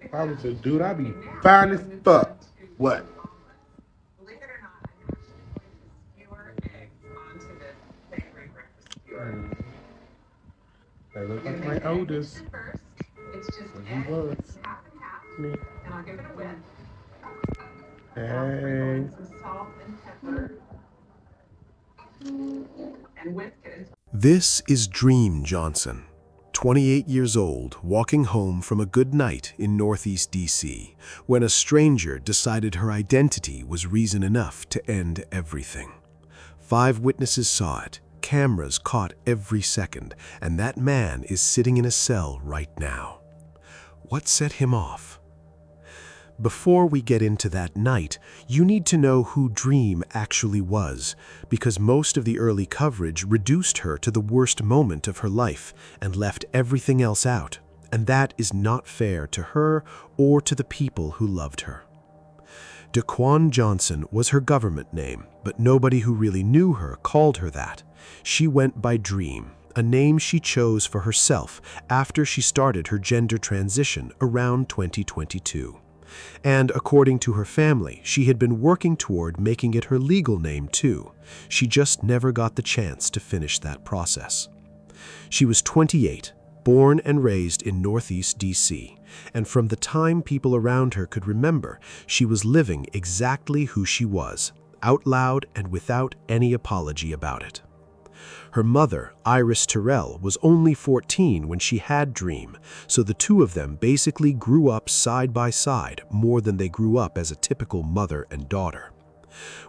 If I was a dude, I'd be fine as fuck. What? Mm. They look like my eldest. When he was. Me. Hey. This is Dream Johnson, 28 years old, walking home from a good night in Northeast DC, when a stranger decided her identity was reason enough to end everything. 5 witnesses saw it, cameras caught every second, and that man is sitting in a cell right now. What set him off? Before we get into that night, you need to know who Dream actually was, because most of the early coverage reduced her to the worst moment of her life and left everything else out, and that is not fair to her or to the people who loved her. Daquan Johnson was her government name, but nobody who really knew her called her that. She went by Dream, a name she chose for herself after she started her gender transition around 2022. And according to her family, she had been working toward making it her legal name too. She just never got the chance to finish that process. She was 28, born and raised in Northeast DC, and from the time people around her could remember, she was living exactly who she was, out loud and without any apology about it. Her mother, Iris Terrell, was only 14 when she had Dream, so the two of them basically grew up side by side more than they grew up as a typical mother and daughter.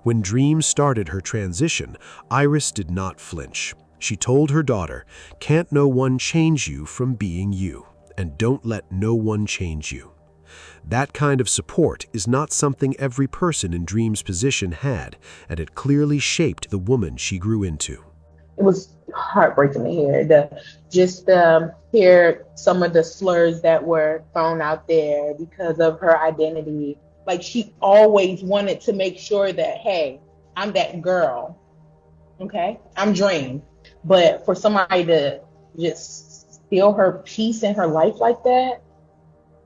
When Dream started her transition, Iris did not flinch. She told her daughter, "Can't no one change you from being you, and don't let no one change you." That kind of support is not something every person in Dream's position had, and it clearly shaped the woman she grew into. It was heartbreaking to hear hear some of the slurs that were thrown out there because of her identity. Like, she always wanted to make sure that, hey, I'm that girl, okay, I'm Dream. But for somebody to just steal her peace in her life like that,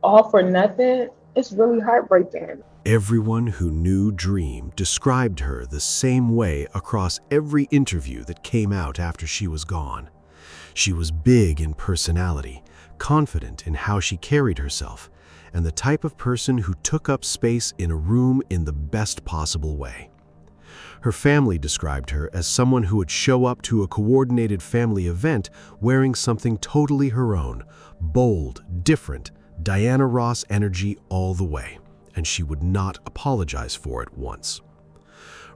all for nothing, it's really heartbreaking. Everyone who knew Dream described her the same way across every interview that came out after she was gone. She was big in personality, confident in how she carried herself, and the type of person who took up space in a room in the best possible way. Her family described her as someone who would show up to a coordinated family event wearing something totally her own, bold, different, Diana Ross energy all the way, and she would not apologize for it once.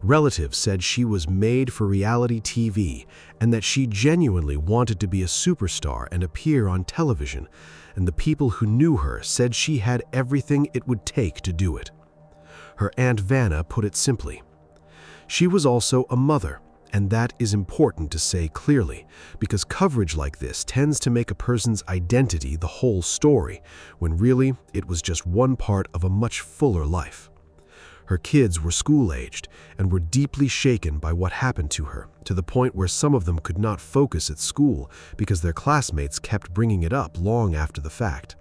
Relatives said she was made for reality TV and that she genuinely wanted to be a superstar and appear on television, and the people who knew her said she had everything it would take to do it. Her Aunt Vanna put it simply. She was also a mother, and that is important to say clearly, because coverage like this tends to make a person's identity the whole story, when really it was just one part of a much fuller life. Her kids were school-aged and were deeply shaken by what happened to her, to the point where some of them could not focus at school because their classmates kept bringing it up long after the fact.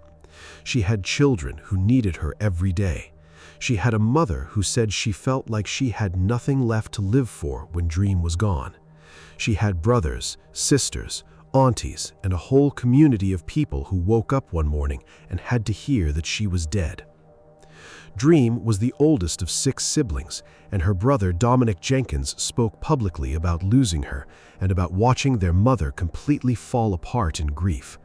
She had children who needed her every day. She had a mother who said she felt like she had nothing left to live for when Dream was gone. She had brothers, sisters, aunties, and a whole community of people who woke up one morning and had to hear that she was dead. Dream was the oldest of 6 siblings, and her brother Dominic Jenkins spoke publicly about losing her and about watching their mother completely fall apart in grief.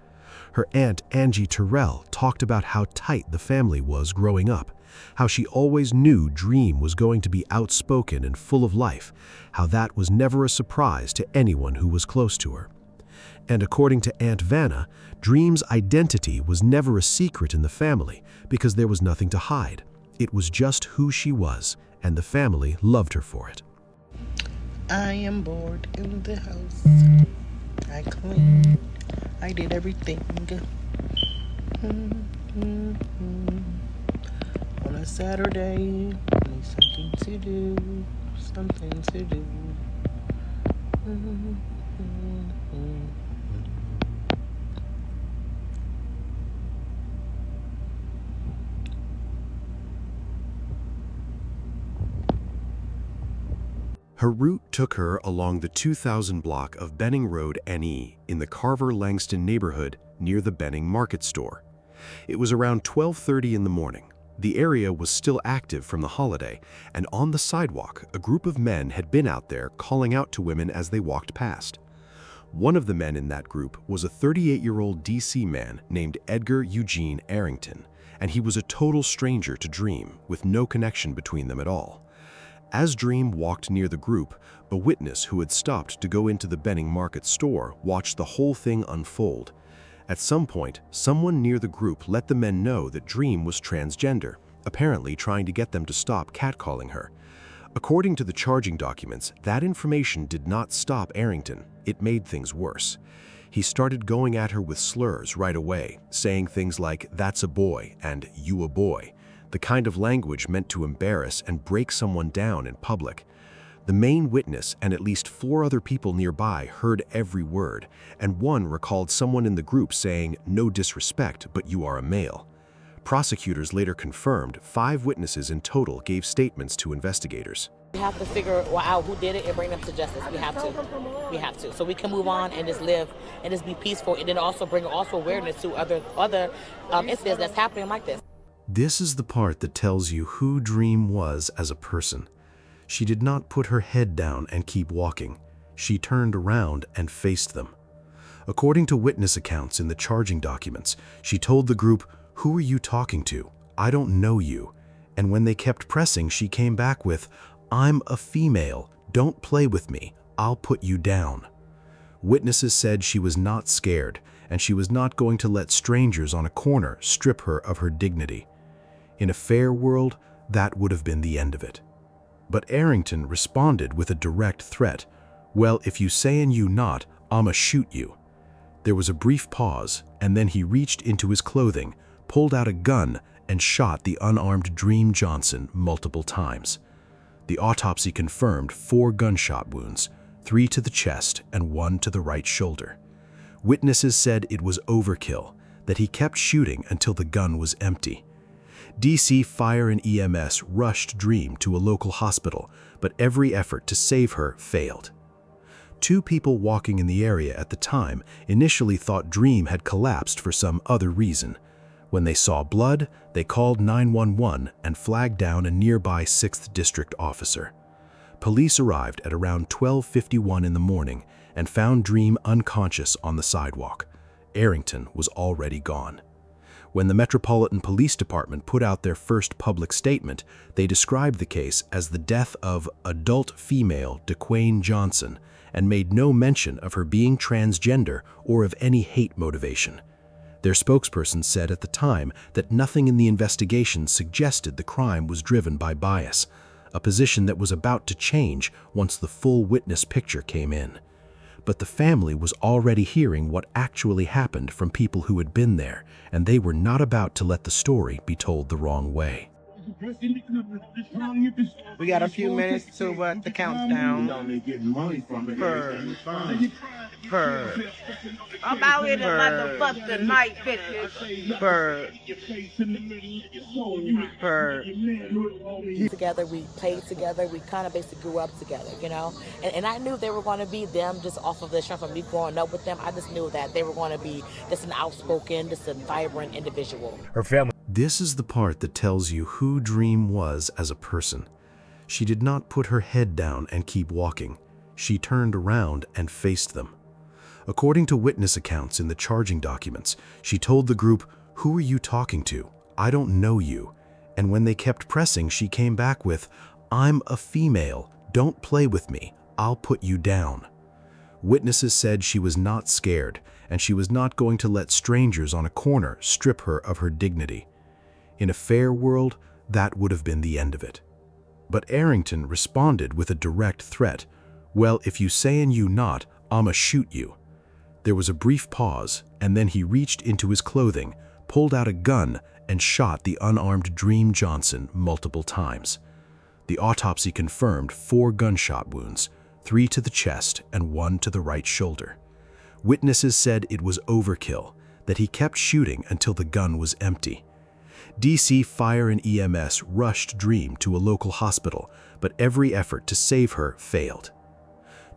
Her aunt Angie Terrell talked about how tight the family was growing up, how she always knew Dream was going to be outspoken and full of life, how that was never a surprise to anyone who was close to her. And according to Aunt Vanna, Dream's identity was never a secret in the family because there was nothing to hide. It was just who she was, and the family loved her for it. I am bored in the house. I cleaned. I did everything. On a Saturday, need something to do, something to do. Her route took her along the 2000 block of Benning Road NE in the Carver-Langston neighborhood near the Benning Market Store. It was around 12:30 in the morning. The area was still active from the holiday, and on the sidewalk, a group of men had been out there calling out to women as they walked past. One of the men in that group was a 38-year-old DC man named Edgar Eugene Arrington, and he was a total stranger to Dream, with no connection between them at all. As Dream walked near the group, a witness who had stopped to go into the Benning Market Store watched the whole thing unfold. At some point, someone near the group let the men know that Dream was transgender, apparently trying to get them to stop catcalling her. According to the charging documents, that information did not stop Arrington. It made things worse. He started going at her with slurs right away, saying things like, "That's a boy," and "You a boy," the kind of language meant to embarrass and break someone down in public. The main witness and at least 4 other people nearby heard every word, and one recalled someone in the group saying, "No disrespect, but you are a male." Prosecutors later confirmed 5 witnesses in total gave statements to investigators. We have to figure out who did it and bring them to justice. We have to. We have to. So we can move on and just live and just be peaceful, and then also bring awareness to other incidents that's happening like this. This is the part that tells you who Dream was as a person. She did not put her head down and keep walking. She turned around and faced them. According to witness accounts in the charging documents, she told the group, "Who are you talking to? I don't know you." And when they kept pressing, she came back with, "I'm a female. Don't play with me. I'll put you down." Witnesses said she was not scared, and she was not going to let strangers on a corner strip her of her dignity. In a fair world, that would have been the end of it. But Arrington responded with a direct threat. "Well, if you say and you not, I'ma shoot you." There was a brief pause, and then he reached into his clothing, pulled out a gun, and shot the unarmed Dream Johnson multiple times. The autopsy confirmed 4 gunshot wounds, 3 to the chest and 1 to the right shoulder. Witnesses said it was overkill, that he kept shooting until the gun was empty. DC Fire and EMS rushed Dream to a local hospital, but every effort to save her failed. 2 people walking in the area at the time initially thought Dream had collapsed for some other reason. When they saw blood, they called 911 and flagged down a nearby 6th District officer. Police arrived at around 12:51 in the morning and found Dream unconscious on the sidewalk. Arrington was already gone. When the Metropolitan Police Department put out their first public statement, they described the case as the death of adult female DeQuayne Johnson and made no mention of her being transgender or of any hate motivation. Their spokesperson said at the time that nothing in the investigation suggested the crime was driven by bias, a position that was about to change once the full witness picture came in. But the family was already hearing what actually happened from people who had been there, and they were not about to let the story be told the wrong way. We got a few minutes to the countdown. I'm out in the motherfucking night, bitches. Together, we played together, we kind of basically grew up together, you know? And I knew they were going to be them just off of the strength of me growing up with them. I just knew that they were going to be just an outspoken, just a vibrant individual. Her family. This is the part that tells you who Dream was as a person. She did not put her head down and keep walking. She turned around and faced them. According to witness accounts in the charging documents, she told the group, "Who are you talking to? I don't know you." And when they kept pressing, she came back with, "I'm a female. Don't play with me. I'll put you down." Witnesses said she was not scared, and she was not going to let strangers on a corner strip her of her dignity. In a fair world, that would have been the end of it. But Arrington responded with a direct threat. "Well, if you say and you not, I'ma shoot you." There was a brief pause, and then he reached into his clothing, pulled out a gun, and shot the unarmed Dream Johnson multiple times. The autopsy confirmed 4 gunshot wounds, 3 to the chest and 1 to the right shoulder. Witnesses said it was overkill, that he kept shooting until the gun was empty. DC Fire and EMS rushed Dream to a local hospital, but every effort to save her failed.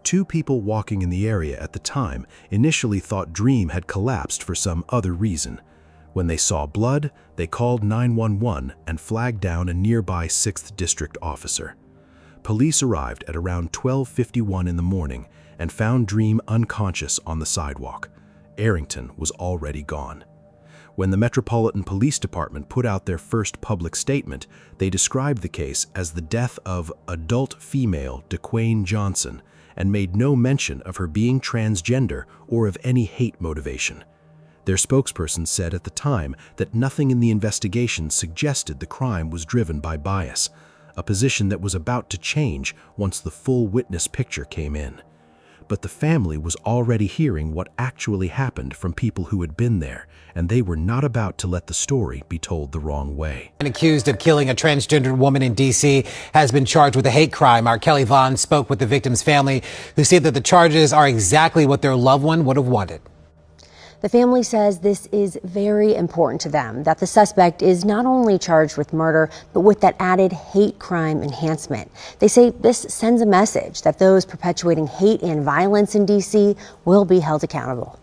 Two people walking in the area at the time initially thought Dream had collapsed for some other reason. When they saw blood, they called 911 and flagged down a nearby 6th District officer. Police arrived at around 12:51 in the morning and found Dream unconscious on the sidewalk. Arrington was already gone. When the Metropolitan Police Department put out their first public statement, they described the case as the death of adult female DeQuayne Johnson and made no mention of her being transgender or of any hate motivation. Their spokesperson said at the time that nothing in the investigation suggested the crime was driven by bias, a position that was about to change once the full witness picture came in. But the family was already hearing what actually happened from people who had been there, and they were not about to let the story be told the wrong way. Accused of killing a transgendered woman in D.C. has been charged with a hate crime. Our Kelly Vaughn spoke with the victim's family, who said that the charges are exactly what their loved one would have wanted. The family says this is very important to them, that the suspect is not only charged with murder, but with that added hate crime enhancement. They say this sends a message that those perpetuating hate and violence in D.C. will be held accountable.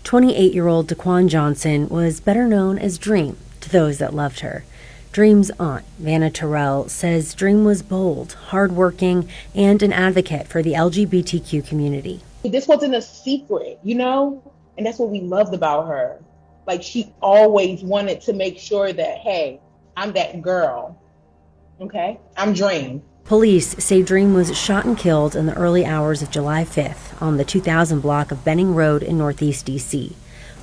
28-year-old DeQuayne Johnson was better known as Dream to those that loved her. Dream's aunt, Vanna Terrell, says Dream was bold, hardworking, and an advocate for the LGBTQ community. This wasn't a secret, you know? And that's what we loved about her. Like, she always wanted to make sure that, hey, I'm that girl. Okay? I'm Dream. Police say Dream was shot and killed in the early hours of July 5th on the 2000 block of Benning Road in Northeast D.C.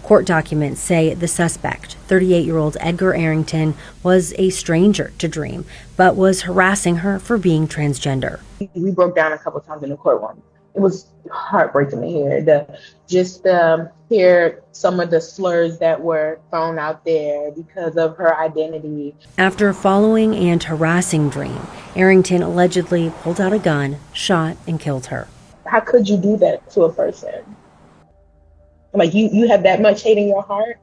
Court documents say the suspect, 38-year-old Edgar Arrington, was a stranger to Dream, but was harassing her for being transgender. We broke down a couple times in the courtroom. It was heartbreaking to hear. Hear some of the slurs that were thrown out there because of her identity. After following and harassing Dream, Arrington allegedly pulled out a gun, shot, and killed her. How could you do that to a person? Like, you have that much hate in your heart?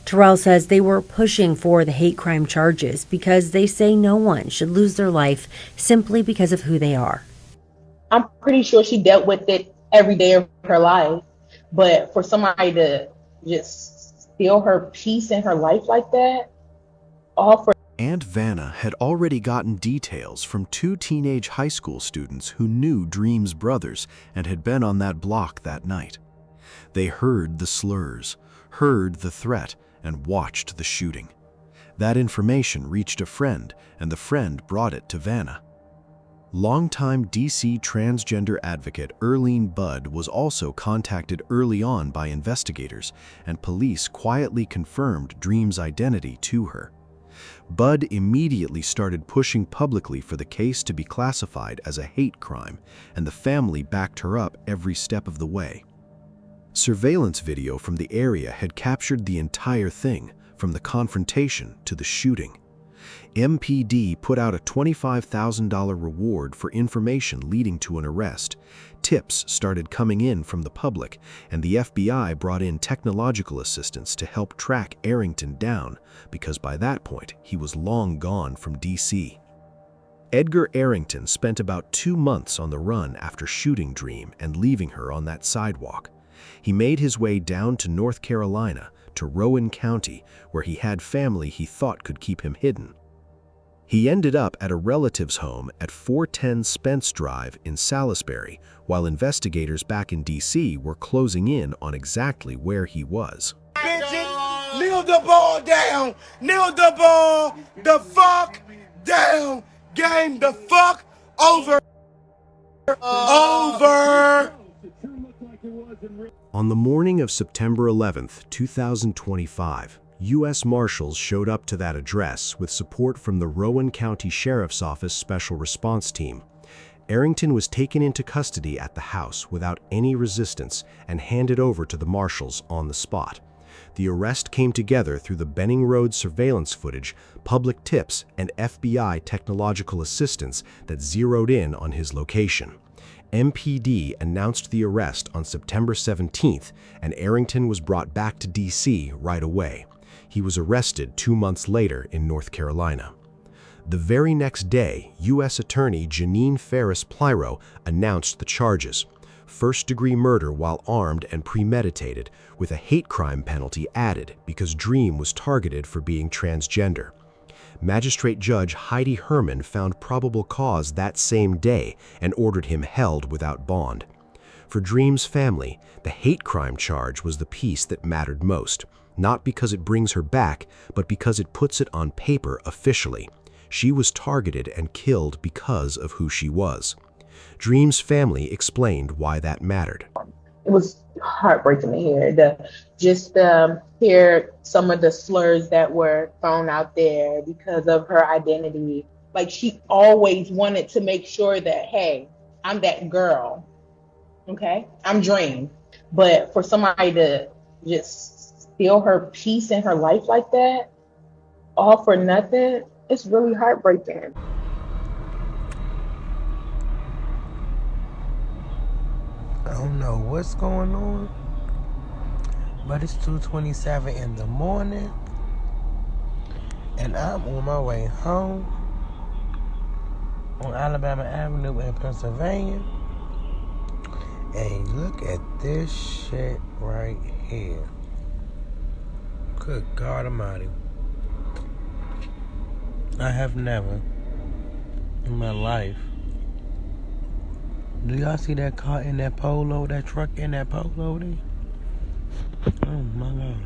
Terrell says they were pushing for the hate crime charges because they say no one should lose their life simply because of who they are. I'm pretty sure she dealt with it every day of her life. But for somebody to just steal her peace in her life like that, all for... Aunt Vanna had already gotten details from two teenage high school students who knew Dream's brothers and had been on that block that night. They heard the slurs, heard the threat, and watched the shooting. That information reached a friend, and the friend brought it to Vanna. Longtime D.C. transgender advocate Earlene Budd was also contacted early on by investigators, and police quietly confirmed Dream's identity to her. Budd immediately started pushing publicly for the case to be classified as a hate crime, and the family backed her up every step of the way. Surveillance video from the area had captured the entire thing, from the confrontation to the shooting. MPD put out a $25,000 reward for information leading to an arrest. Tips started coming in from the public, and the FBI brought in technological assistance to help track Arrington down, because by that point, he was long gone from D.C. Edgar Arrington spent about 2 months on the run after shooting Dream and leaving her on that sidewalk. He made his way down to North Carolina, to Rowan County, where he had family he thought could keep him hidden. He ended up at a relative's home at 410 Spence Drive in Salisbury, while investigators back in D.C. were closing in on exactly where he was. Bitches, kneel the ball down. Kneel the ball the fuck down. Game the fuck over. Over. On the morning of September 11, 2025, U.S. Marshals showed up to that address with support from the Rowan County Sheriff's Office Special Response Team. Arrington was taken into custody at the house without any resistance and handed over to the marshals on the spot. The arrest came together through the Benning Road surveillance footage, public tips, and FBI technological assistance that zeroed in on his location. MPD announced the arrest on September 17th, and Arrington was brought back to D.C. right away. He was arrested 2 months later in North Carolina. The very next day, U.S. Attorney Janine Ferris-Plyro announced the charges: first-degree murder while armed and premeditated, with a hate crime penalty added because Dream was targeted for being transgender. Magistrate Judge Heidi Herman found probable cause that same day and ordered him held without bond. For Dream's family, the hate crime charge was the piece that mattered most, not because it brings her back, but because it puts it on paper officially. She was targeted and killed because of who she was. Dream's family explained why that mattered. It was heartbreaking to hear hear some of the slurs that were thrown out there because of her identity. Like, she always wanted to make sure that, hey, I'm that girl. Okay, I'm Dream. But for somebody to just steal her peace in her life like that, all for nothing, it's really heartbreaking. I don't know what's going on, but it's 2:27 in the morning, and I'm on my way home on Alabama Avenue in Pennsylvania. And look at this shit right here. Good God Almighty. I have never in my life. Do y'all see that car in that polo, that truck in that polo there? Oh my God.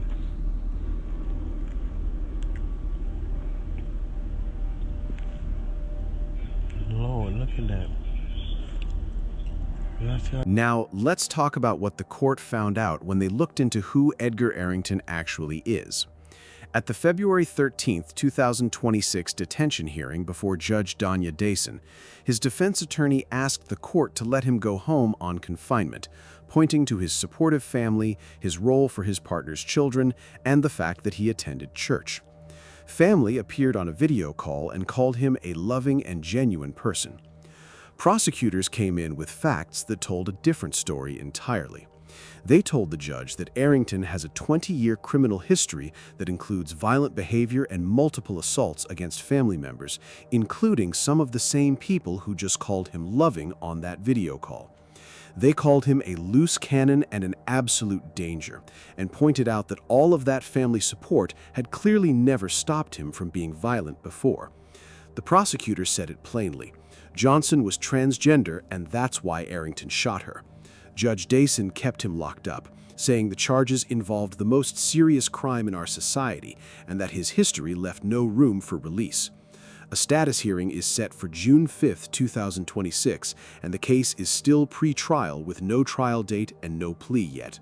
Lord, look at that. Now, let's talk about what the court found out when they looked into who Edgar Arrington actually is. At the February 13, 2026 detention hearing before Judge Danya Dason, his defense attorney asked the court to let him go home on confinement, pointing to his supportive family, his role for his partner's children, and the fact that he attended church. Family appeared on a video call and called him a loving and genuine person. Prosecutors came in with facts that told a different story entirely. They told the judge that Arrington has a 20-year criminal history that includes violent behavior and multiple assaults against family members, including some of the same people who just called him loving on that video call. They called him a loose cannon and an absolute danger, and pointed out that all of that family support had clearly never stopped him from being violent before. The prosecutor said it plainly. Johnson was transgender, and that's why Arrington shot her. Judge Dason kept him locked up, saying the charges involved the most serious crime in our society and that his history left no room for release. A status hearing is set for June 5, 2026, and the case is still pre-trial with no trial date and no plea yet.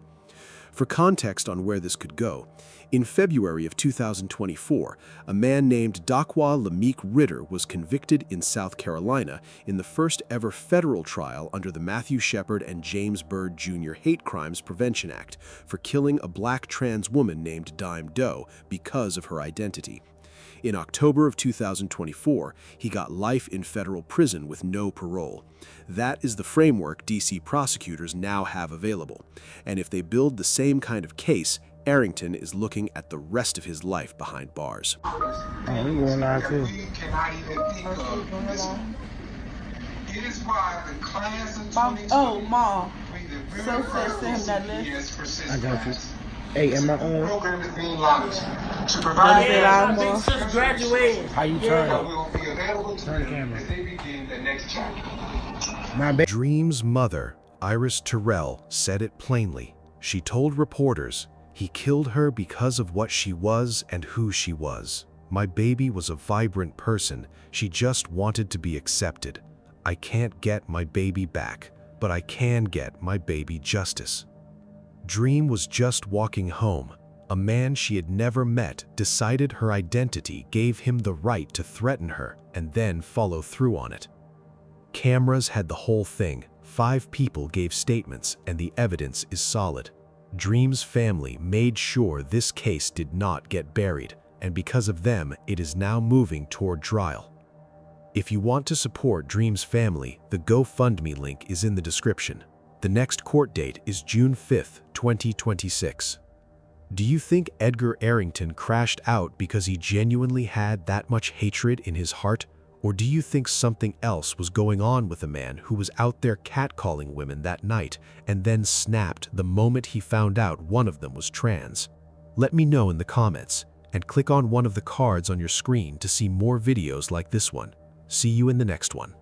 For context on where this could go, in February of 2024, a man named Dakwa Lameek Ritter was convicted in South Carolina in the first ever federal trial under the Matthew Shepard and James Byrd Jr. Hate Crimes Prevention Act for killing a black trans woman named Dime Doe because of her identity. In October of 2024, he got life in federal prison with no parole. That is the framework DC prosecutors now have available. And if they build the same kind of case, Arrington is looking at the rest of his life behind bars. Mom. So says that list. I got you. Hey, am I on? Program is being launched to provide big sis graduating. How you turn it? Will be available to Turn the them camera. as they begin the next chapter. My baby. Dream's mother, Iris Terrell, said it plainly. She told reporters, "He killed her because of what she was and who she was. My baby was a vibrant person. She just wanted to be accepted. I can't get my baby back, but I can get my baby justice." Dream was just walking home. A man she had never met decided her identity gave him the right to threaten her and then follow through on it. Cameras had the whole thing. 5 people gave statements, and the evidence is solid. Dream's family made sure this case did not get buried, and because of them, it is now moving toward trial. If you want to support Dream's family, the GoFundMe link is in the description. The next court date is June 5, 2026. Do you think Edgar Arrington crashed out because he genuinely had that much hatred in his heart? Or do you think something else was going on with a man who was out there catcalling women that night and then snapped the moment he found out one of them was trans? Let me know in the comments, and click on one of the cards on your screen to see more videos like this one. See you in the next one.